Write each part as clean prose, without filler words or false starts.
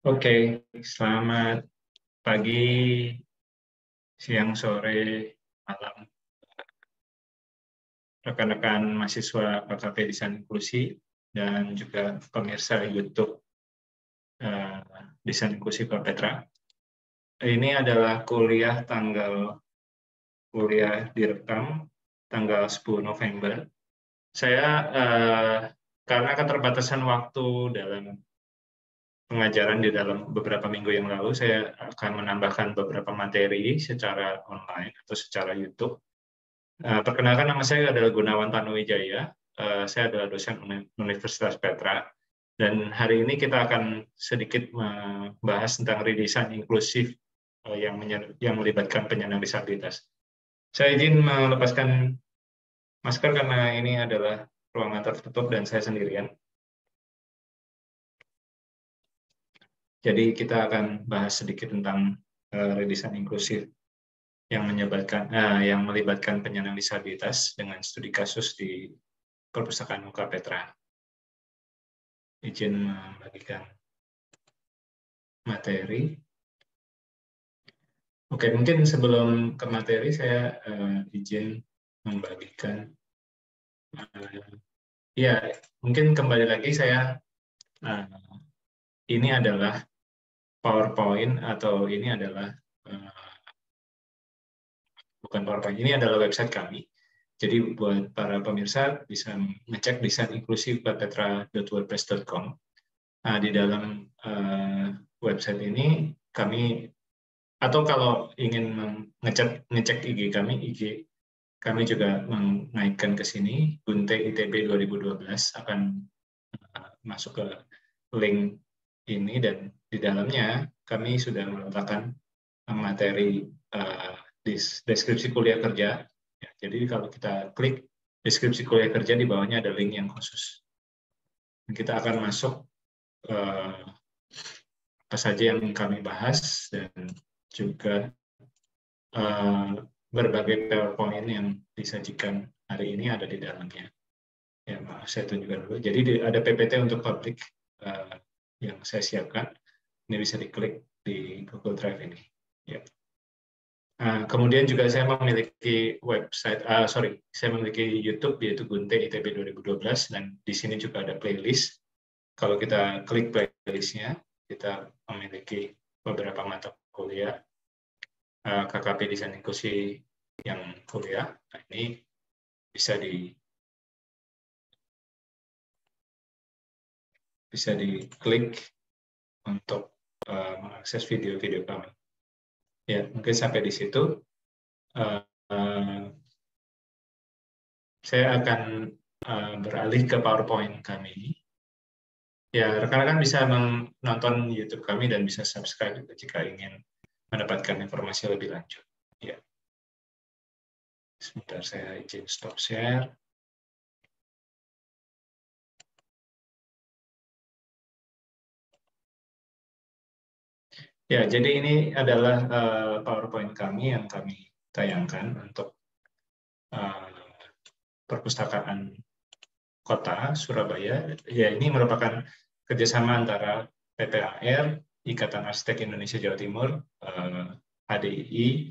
Oke, selamat pagi, siang, sore, malam, rekan-rekan mahasiswa KKP Desain Inklusi dan juga pemirsa YouTube Desain Inklusi Petra. Ini adalah kuliah direkam tanggal 10 November. Saya karena keterbatasan waktu dalam pengajaran di dalam beberapa minggu yang lalu, saya akan menambahkan beberapa materi secara online atau secara YouTube. Perkenalkan, nama saya adalah Gunawan Tanuwijaya. Saya adalah dosen Universitas Petra. Dan hari ini kita akan sedikit membahas tentang redesign inklusif yang melibatkan penyandang disabilitas. Saya izin melepaskan masker karena ini adalah ruangan tertutup dan saya sendirian. Jadi kita akan bahas sedikit tentang redesign inklusif yang melibatkan penyandang disabilitas dengan studi kasus di Perpustakaan UK Petra. Izin membagikan materi. Oke, mungkin sebelum ke materi saya izin membagikan. Ya, mungkin kembali lagi saya ini adalah PowerPoint atau ini adalah bukan PowerPoint, ini adalah website kami. Jadi buat para pemirsa bisa ngecek desainInklusif.petra.wordpress.com. Nah, di dalam website ini kami, atau kalau ingin ngecek IG kami juga menaikkan ke sini, Gunte ITB 2012 akan masuk ke link ini, dan di dalamnya kami sudah meletakkan materi deskripsi kuliah kerja. Ya, jadi kalau kita klik deskripsi kuliah kerja, di bawahnya ada link yang khusus. Kita akan masuk apa saja yang kami bahas, dan juga berbagai PowerPoint yang disajikan hari ini ada di dalamnya. Ya, maaf, saya tunjukkan dulu. Jadi ada PPT untuk publik yang saya siapkan. Ini bisa diklik di Google Drive ini. Ya. Kemudian juga saya memiliki saya memiliki YouTube, yaitu Gunte ITB 2012, dan di sini juga ada playlist. Kalau kita klik playlistnya, kita memiliki beberapa mata kuliah KKP Desain Inklusi yang kuliah. Nah, ini bisa diklik untuk mengakses video-video kami. Ya, mungkin sampai di situ. Saya akan beralih ke PowerPoint kami. Ya, rekan-rekan bisa menonton YouTube kami dan bisa subscribe jika ingin mendapatkan informasi lebih lanjut. Ya. Sebentar, saya izin stop share. Ya, jadi ini adalah PowerPoint kami yang kami tayangkan untuk Perpustakaan Kota Surabaya. Ya, ini merupakan kerjasama antara PPAR, Ikatan Arsitek Indonesia Jawa Timur, HDI,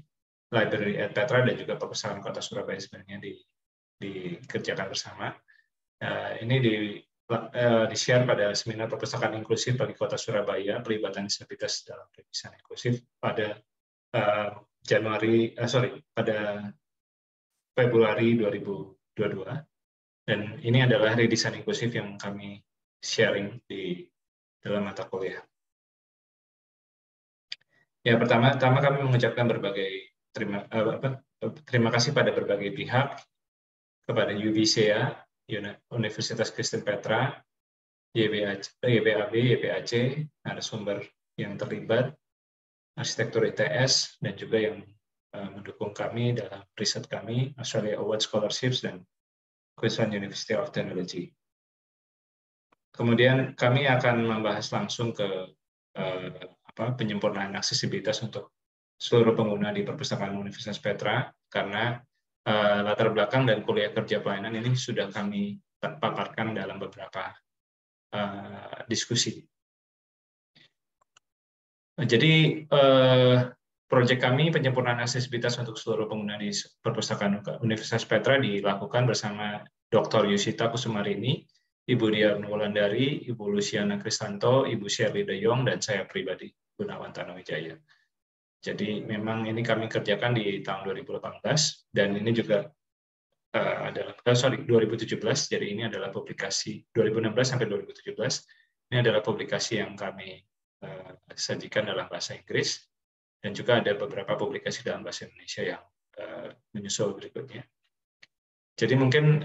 Library at Petra, dan juga Perpustakaan Kota Surabaya sebenarnya dikerjakan bersama. Ini di-share pada seminar Perpustakaan Inklusif bagi Kota Surabaya, pelibatan disabilitas dalam desain inklusif pada pada Februari 2022. Dan ini adalah redesign inklusif yang kami sharing di dalam mata kuliah. Ya, pertama kami mengucapkan terima kasih pada berbagai pihak, kepada UVCA, Universitas Kristen Petra, YBAB, YPAC, narasumber yang terlibat, arsitektur ITS, dan juga yang mendukung kami dalam riset kami, Australia Award Scholarships, dan Queensland University of Technology. Kemudian kami akan membahas langsung ke penyempurnaan aksesibilitas untuk seluruh pengguna di Perpustakaan Universitas Petra, karena latar belakang dan kuliah kerja pelayanan ini sudah kami paparkan dalam beberapa diskusi. Jadi proyek kami penyempurnaan aksesibilitas untuk seluruh pengguna di perpustakaan Universitas Petra dilakukan bersama Dr. Yusita Kusumarini, Ibu Dian Wulandari, Ibu Luciana Kristanto, Ibu Shirley De Jong, dan saya pribadi, Gunawan Tanuwijaya. Jadi memang ini kami kerjakan di tahun 2018 dan ini juga adalah 2017. Jadi ini adalah publikasi 2016 sampai 2017. Ini adalah publikasi yang kami sajikan dalam bahasa Inggris dan juga ada beberapa publikasi dalam bahasa Indonesia yang menyusul berikutnya. Jadi mungkin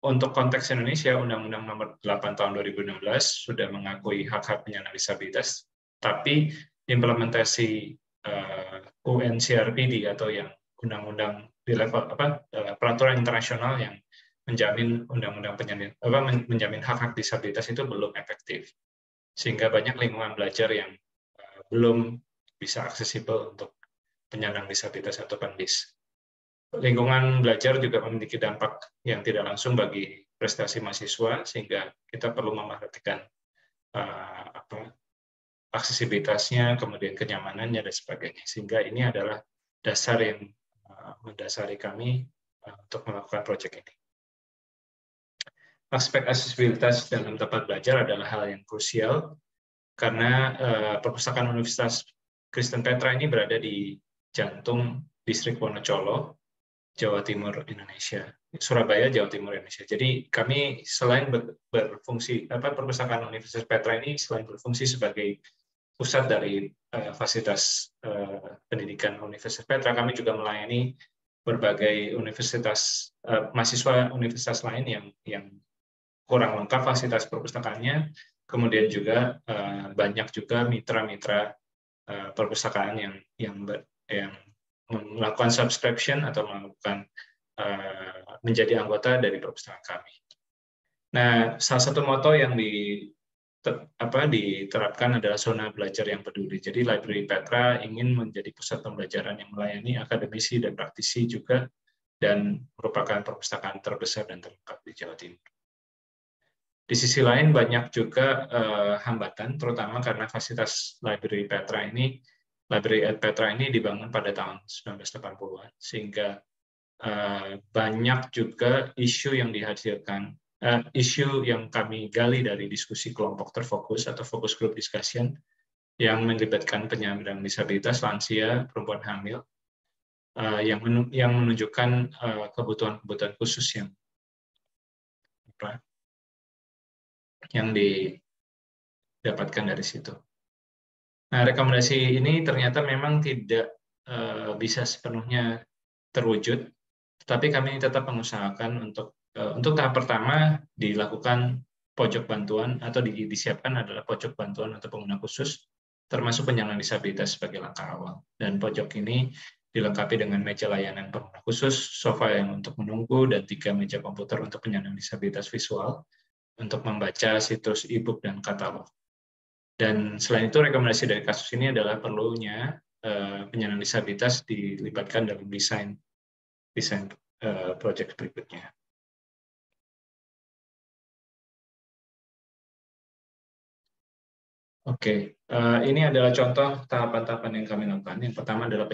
untuk konteks Indonesia, Undang-Undang Nomor 8 Tahun 2016 sudah mengakui hak-hak penyandang disabilitas, tapi implementasi UNCRPD atau yang undang-undang di level peraturan internasional yang menjamin undang-undang menjamin hak-hak disabilitas itu belum efektif, sehingga banyak lingkungan belajar yang belum bisa aksesibel untuk penyandang disabilitas atau pendis. Lingkungan belajar juga memiliki dampak yang tidak langsung bagi prestasi mahasiswa, sehingga kita perlu memperhatikan aksesibilitasnya, kemudian kenyamanannya, dan sebagainya. Sehingga ini adalah dasar yang mendasari kami untuk melakukan proyek ini. Aspek aksesibilitas dalam tempat belajar adalah hal yang krusial, karena perpustakaan Universitas Kristen Petra ini berada di jantung distrik Wonocolo, Jawa Timur, Indonesia. Surabaya, Jawa Timur, Indonesia. Jadi kami selain berfungsi, perpustakaan Universitas Petra ini selain berfungsi sebagai pusat dari fasilitas pendidikan Universitas Petra, kami juga melayani berbagai universitas, mahasiswa universitas lain yang kurang lengkap fasilitas perpustakaannya. Kemudian juga banyak juga mitra-mitra perpustakaan yang melakukan subscription atau melakukan menjadi anggota dari perpustakaan kami. Nah, salah satu moto yang diterapkan adalah zona belajar yang peduli. Jadi Library Petra ingin menjadi pusat pembelajaran yang melayani akademisi dan praktisi juga, dan merupakan perpustakaan terbesar dan terlengkap di Jawa Timur. Di sisi lain banyak juga hambatan, terutama karena fasilitas Library Petra ini, Library at Petra ini dibangun pada tahun 1980-an, sehingga banyak juga isu yang dihasilkan, isu yang kami gali dari diskusi kelompok terfokus atau focus group discussion yang melibatkan penyandang disabilitas, lansia, perempuan hamil, yang menunjukkan kebutuhan-kebutuhan khusus yang didapatkan dari situ. Nah, rekomendasi ini ternyata memang tidak bisa sepenuhnya terwujud, tetapi kami tetap mengusahakan untuk tahap pertama dilakukan pojok bantuan atau disiapkan adalah pojok bantuan untuk pengguna khusus, termasuk penyandang disabilitas sebagai langkah awal. Dan pojok ini dilengkapi dengan meja layanan pengguna khusus, sofa yang untuk menunggu, dan 3 meja komputer untuk penyandang disabilitas visual untuk membaca situs e-book dan katalog. Dan selain itu, rekomendasi dari kasus ini adalah perlunya penyandang disabilitas dilibatkan dalam desain proyek berikutnya. Oke, ini adalah contoh tahapan-tahapan yang kami lakukan. Yang pertama adalah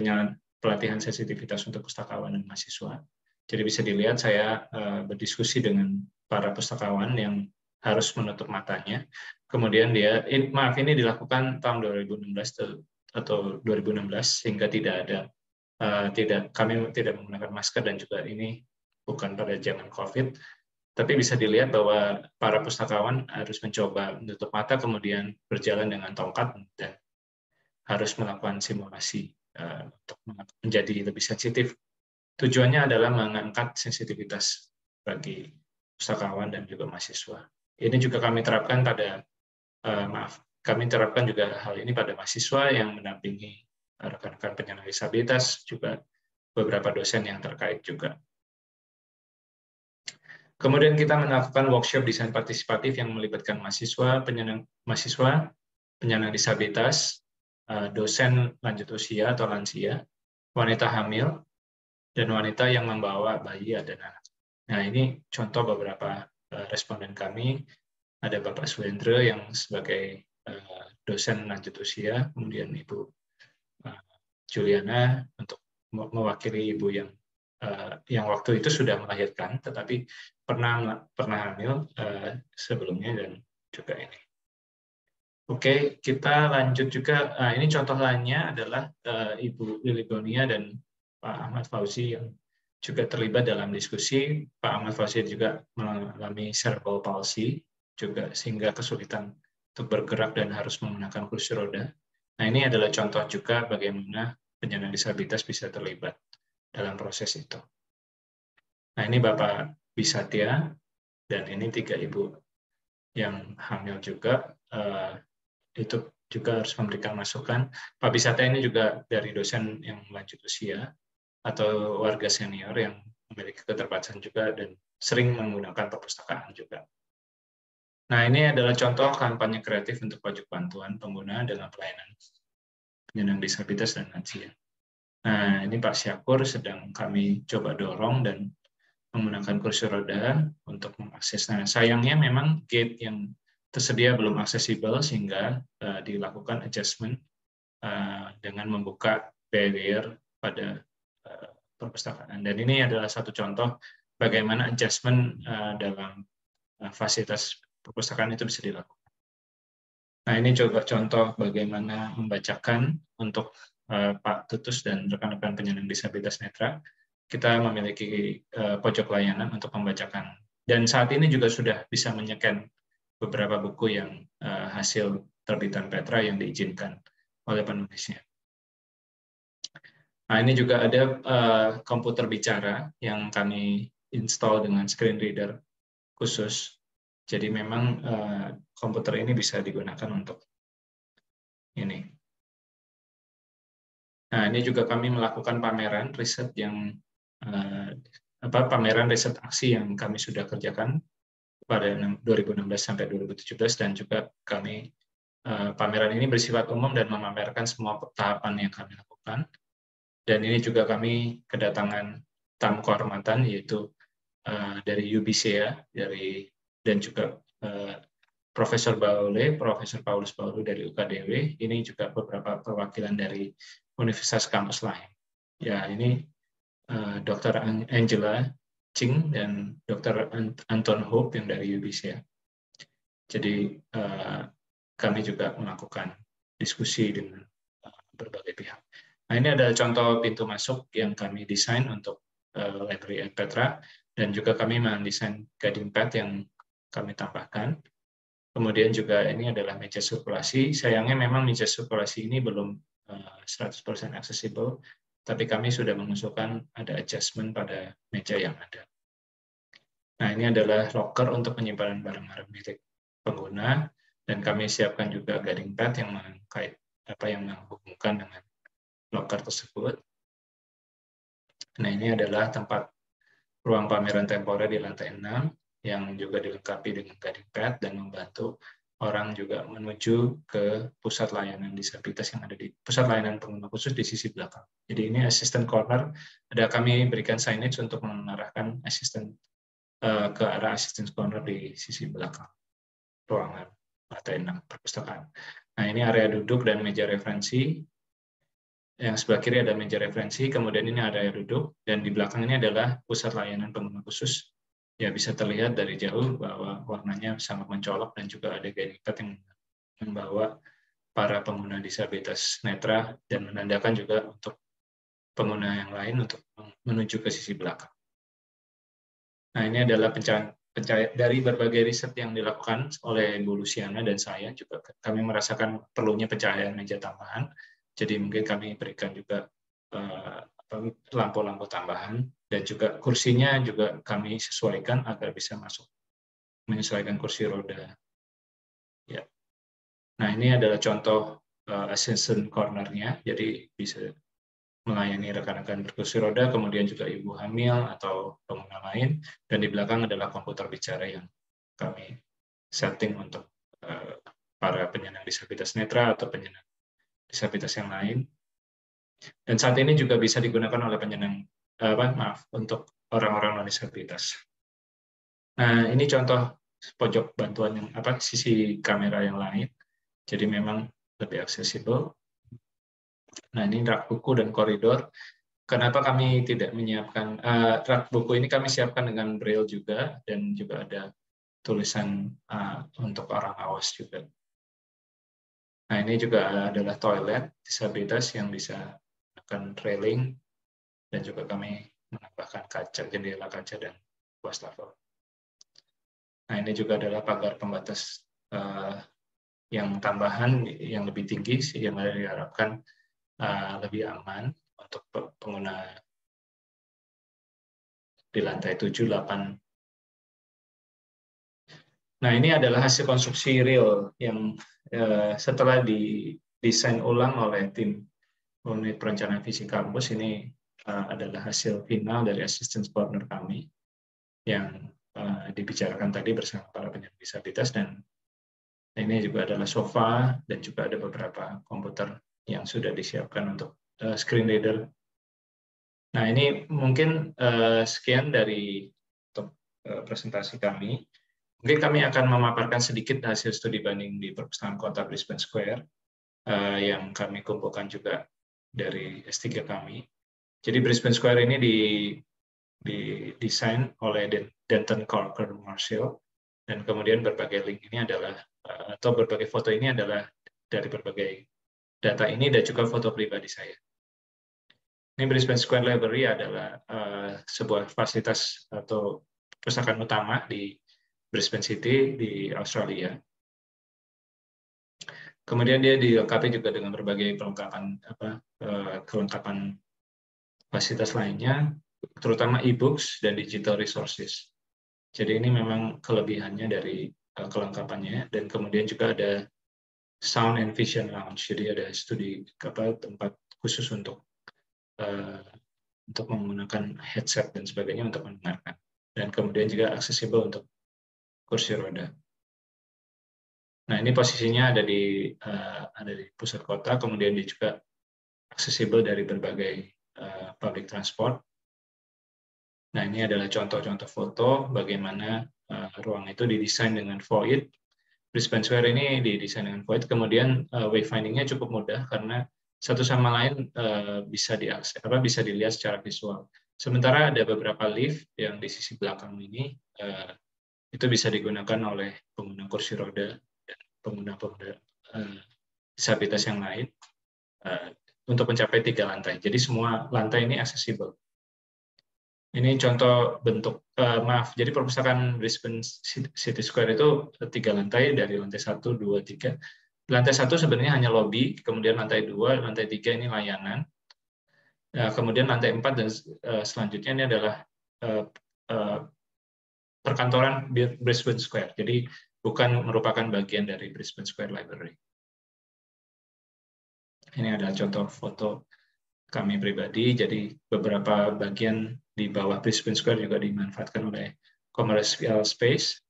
pelatihan sensitivitas untuk pustakawan dan mahasiswa. Jadi bisa dilihat saya berdiskusi dengan para pustakawan yang harus menutup matanya. Kemudian ini dilakukan tahun 2016 atau 2016, sehingga kami tidak menggunakan masker, dan juga ini bukan pada zaman COVID. Tapi bisa dilihat bahwa para pustakawan harus mencoba menutup mata, kemudian berjalan dengan tongkat, dan harus melakukan simulasi untuk menjadi lebih sensitif. Tujuannya adalah mengangkat sensitivitas bagi pustakawan dan juga mahasiswa. Ini juga kami terapkan juga hal ini pada mahasiswa yang mendampingi rekan-rekan penyandang disabilitas, juga beberapa dosen yang terkait juga. Kemudian kita melakukan workshop desain partisipatif yang melibatkan mahasiswa, penyandang disabilitas, dosen lanjut usia atau lansia, wanita hamil, dan wanita yang membawa bayi dan anak. Nah, ini contoh beberapa responden kami. Ada Bapak Suendra yang sebagai dosen lanjut usia, kemudian Ibu Juliana untuk mewakili ibu yang waktu itu sudah melahirkan, tetapi pernah hamil sebelumnya dan juga ini. Oke, kita lanjut juga. Ini contoh lainnya adalah Ibu Lili Bonia dan Pak Ahmad Fauzi yang juga terlibat dalam diskusi. Pak Ahmad Fauzi juga mengalami cerebral palsy juga sehingga kesulitan untuk bergerak dan harus menggunakan kursi roda. Nah, ini adalah contoh juga bagaimana penyandang disabilitas bisa terlibat dalam proses itu. Nah, ini Bapak Bisatya dan ini 3 ibu yang hamil juga. Itu juga harus memberikan masukan. Pak Bisatya ini juga dari dosen yang lanjut usia atau warga senior yang memiliki keterbatasan juga dan sering menggunakan perpustakaan juga. Nah, ini adalah contoh kampanye kreatif untuk pajak bantuan pengguna dalam pelayanan penyandang disabilitas dan lansia. Nah, ini Pak Syakur sedang kami coba dorong dan menggunakan kursi roda untuk mengakses. Nah, sayangnya memang gate yang tersedia belum aksesibel sehingga dilakukan adjustment dengan membuka barrier pada perpustakaan. Dan ini adalah satu contoh bagaimana adjustment dalam fasilitas perpustakaan itu bisa dilakukan. Nah, ini coba contoh bagaimana membacakan untuk Pak Tutus dan rekan-rekan penyandang disabilitas netra. Kita memiliki pojok layanan untuk membacakan. Dan saat ini juga sudah bisa menyekan beberapa buku yang hasil terbitan Petra yang diizinkan oleh penulisnya. Nah, ini juga ada komputer bicara yang kami install dengan screen reader khusus. Jadi memang komputer ini bisa digunakan untuk ini. Nah, ini juga kami melakukan pameran riset yang pameran riset aksi yang kami sudah kerjakan pada 2016 sampai 2017 dan juga kami pameran ini bersifat umum dan memamerkan semua tahapan yang kami lakukan. Dan ini juga kami kedatangan tamu kehormatan yaitu dari UBCA dan juga Profesor Baule, Profesor Paulus Baulu dari UKDW. Ini juga beberapa perwakilan dari universitas kampus lain. Ya, ini Dr. Angela Ching dan Dr. Anton Hope yang dari UBCA. Jadi kami juga melakukan diskusi dengan berbagai pihak. Nah, ini adalah contoh pintu masuk yang kami desain untuk Library at Petra, dan juga kami mendesain guiding path yang kami tambahkan. Kemudian juga ini adalah meja sirkulasi. Sayangnya memang meja sirkulasi ini belum 100% accessible, tapi kami sudah mengusulkan ada adjustment pada meja yang ada. Nah, ini adalah locker untuk penyimpanan barang-barang milik pengguna, dan kami siapkan juga guiding path yang menghubungkan dengan locker tersebut. Nah, ini adalah tempat ruang pameran temporer di lantai 6 yang juga dilengkapi dengan guiding path dan membantu orang juga menuju ke pusat layanan disabilitas yang ada di pusat layanan pengguna khusus di sisi belakang. Jadi ini assistant corner, ada kami berikan signage untuk mengarahkan assistant ke arah assistant corner di sisi belakang ruangan lantai 6 perpustakaan. Nah, ini area duduk dan meja referensi. Yang sebelah kiri ada meja referensi, kemudian ini area duduk, dan di belakang ini adalah pusat layanan pengguna khusus. Ya, bisa terlihat dari jauh bahwa warnanya sangat mencolok dan juga ada guiding path yang membawa para pengguna disabilitas netra dan menandakan juga untuk pengguna yang lain untuk menuju ke sisi belakang. Nah, ini adalah pencahayaan dari berbagai riset yang dilakukan oleh Bu Luciana dan saya juga kami merasakan perlunya pencahayaan meja tambahan. Jadi mungkin kami berikan juga lampu-lampu tambahan dan juga kursinya juga kami sesuaikan agar bisa masuk menyesuaikan kursi roda. Ya. Nah, ini adalah contoh assistant corner-nya, jadi bisa melayani rekan-rekan berkursi roda, kemudian juga ibu hamil atau pengguna lain, dan di belakang adalah komputer bicara yang kami setting untuk para penyandang disabilitas netra atau penyandang disabilitas yang lain. Dan saat ini juga bisa digunakan oleh penyandang untuk orang-orang non disabilitas. Nah, ini contoh pojok bantuan yang sisi kamera yang lain. Jadi memang lebih aksesibel. Nah, ini rak buku dan koridor. Kenapa kami tidak menyiapkan rak buku ini? Kami siapkan dengan braille juga, dan juga ada tulisan untuk orang awas juga. Nah, ini juga adalah toilet disabilitas yang bisa menggunakan railing, dan juga kami menambahkan kaca, jendela kaca dan wastafel. Nah, ini juga adalah pagar pembatas yang tambahan yang lebih tinggi, yang diharapkan lebih aman untuk pengguna di lantai 7, 8. Nah, ini adalah hasil konstruksi real yang setelah didesain ulang oleh tim unit perencanaan visi kampus. Ini adalah hasil final dari assistant partner kami yang dibicarakan tadi bersama para penyandang disabilitas, dan ini juga adalah sofa dan juga ada beberapa komputer yang sudah disiapkan untuk screen reader. Nah, ini mungkin sekian dari presentasi kami. Mungkin kami akan memaparkan sedikit hasil studi banding di Perpustakaan Kota Brisbane Square yang kami kumpulkan juga dari S3 kami. Jadi Brisbane Square ini didesain oleh Denton Corker Marshall, dan kemudian berbagai link ini adalah atau berbagai foto ini adalah dari berbagai data ini dan juga foto pribadi saya. Ini Brisbane Square Library adalah sebuah fasilitas atau perpustakaan utama di Brisbane City di Australia. Kemudian dia dilengkapi juga dengan berbagai kelengkapan fasilitas lainnya, terutama e-books dan digital resources. Jadi ini memang kelebihannya dari kelengkapannya, dan kemudian juga ada sound and vision lounge. Jadi ada tempat khusus untuk menggunakan headset dan sebagainya untuk mendengarkan, dan kemudian juga aksesibel untuk kursi roda. Nah, ini posisinya ada di pusat kota, kemudian dia juga aksesibel dari berbagai public transport. Nah, ini adalah contoh-contoh foto bagaimana ruang itu didesain dengan void. Brisbane Square ini didesain dengan void, kemudian wayfinding-nya cukup mudah karena satu sama lain bisa dilihat secara visual. Sementara ada beberapa lift yang di sisi belakang ini itu bisa digunakan oleh pengguna kursi roda dan pengguna disabilitas yang lain untuk mencapai 3 lantai. Jadi semua lantai ini aksesibel. Ini contoh bentuk, jadi perpustakaan Brisbane City Square itu 3 lantai, dari lantai 1, 2, 3. Lantai 1 sebenarnya hanya lobby, kemudian lantai 2, lantai 3 ini layanan. Kemudian lantai 4 dan selanjutnya ini adalah perkantoran Brisbane Square. Jadi bukan merupakan bagian dari Brisbane Square Library. Ini adalah contoh foto kami pribadi. Jadi beberapa bagian di bawah Brisbane Square juga dimanfaatkan oleh commercial space.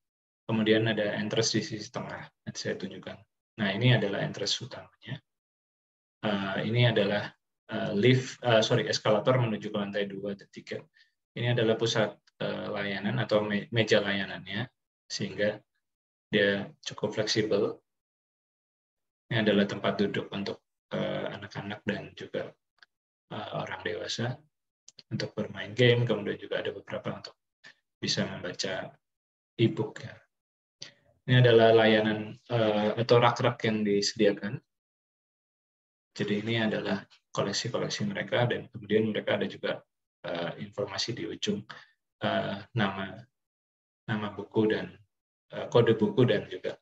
Kemudian ada entrance di sisi tengah, nanti saya tunjukkan. Nah, ini adalah entrance utamanya. Ini adalah eskalator menuju ke lantai 2 dan 3. Ini adalah pusat layanan atau meja layanannya, sehingga dia cukup fleksibel. Ini adalah tempat duduk untuk anak-anak dan juga orang dewasa untuk bermain game, kemudian juga ada beberapa untuk bisa membaca e-book. Ya. Ini adalah layanan atau rak-rak yang disediakan. Jadi ini adalah koleksi-koleksi mereka, dan kemudian mereka ada juga informasi di ujung nama buku dan kode buku dan juga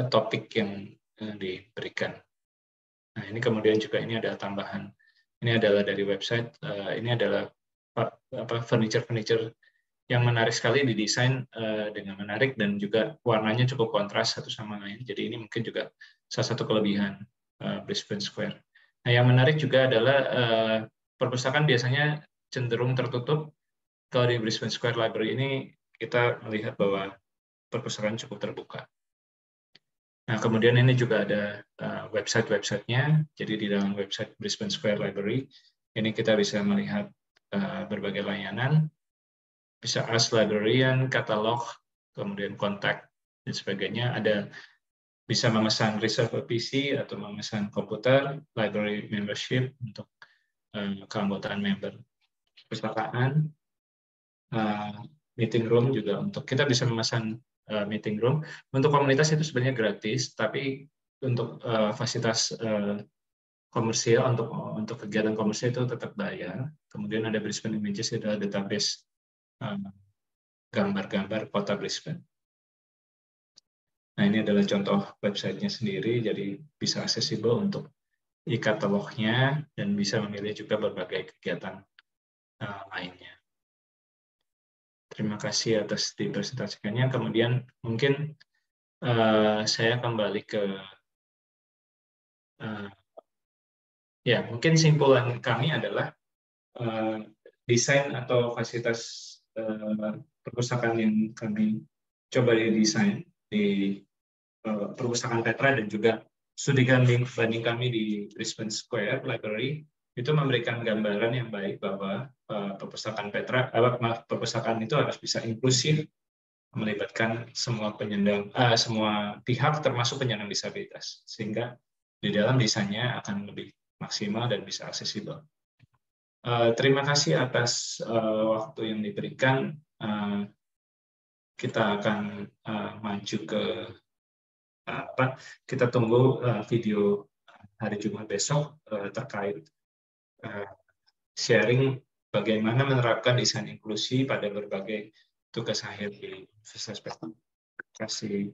topik yang diberikan. Nah, ini kemudian juga ini ada tambahan. Ini adalah dari website. Ini adalah furniture yang menarik sekali, didesain dengan menarik dan juga warnanya cukup kontras satu sama lain. Jadi ini mungkin juga salah satu kelebihan Brisbane Square. Nah, yang menarik juga adalah perpustakaan biasanya cenderung tertutup. Kalau di Brisbane Square Library ini kita melihat bahwa perpustakaan cukup terbuka. Nah, kemudian ini juga ada website-websitenya. Jadi di dalam website Brisbane Square Library ini kita bisa melihat berbagai layanan, bisa Ask Librarian, katalog, kemudian kontak dan sebagainya. Ada bisa memesan reserve PC atau memesan komputer, library membership untuk keanggotaan member perpustakaan, meeting room juga untuk kita bisa memesan meeting room. Untuk komunitas itu sebenarnya gratis, tapi untuk fasilitas komersial untuk kegiatan komersial itu tetap bayar. Kemudian ada Brisbane Images, adalah database gambar-gambar kota Brisbane. Nah, ini adalah contoh websitenya sendiri, jadi bisa aksesibel untuk e-katalognya dan bisa memilih juga berbagai kegiatan lainnya. Terima kasih atas dipresentasikannya. Kemudian mungkin saya kembali ke ya, mungkin simpulan kami adalah desain atau fasilitas perpustakaan yang kami coba didesain di perpustakaan Petra dan juga studi banding kami di Brisbane Square Library itu memberikan gambaran yang baik bahwa perpustakaan Petra, perpustakaan itu harus bisa inklusif, melibatkan semua penyandang, semua pihak termasuk penyandang disabilitas, sehingga di dalam desainnya akan lebih maksimal dan bisa aksesibel. Terima kasih atas waktu yang diberikan. Kita akan maju ke kita tunggu video hari Jumat besok terkait sharing bagaimana menerapkan desain inklusi pada berbagai tugas akhir di Universitas Petra. Terima kasih.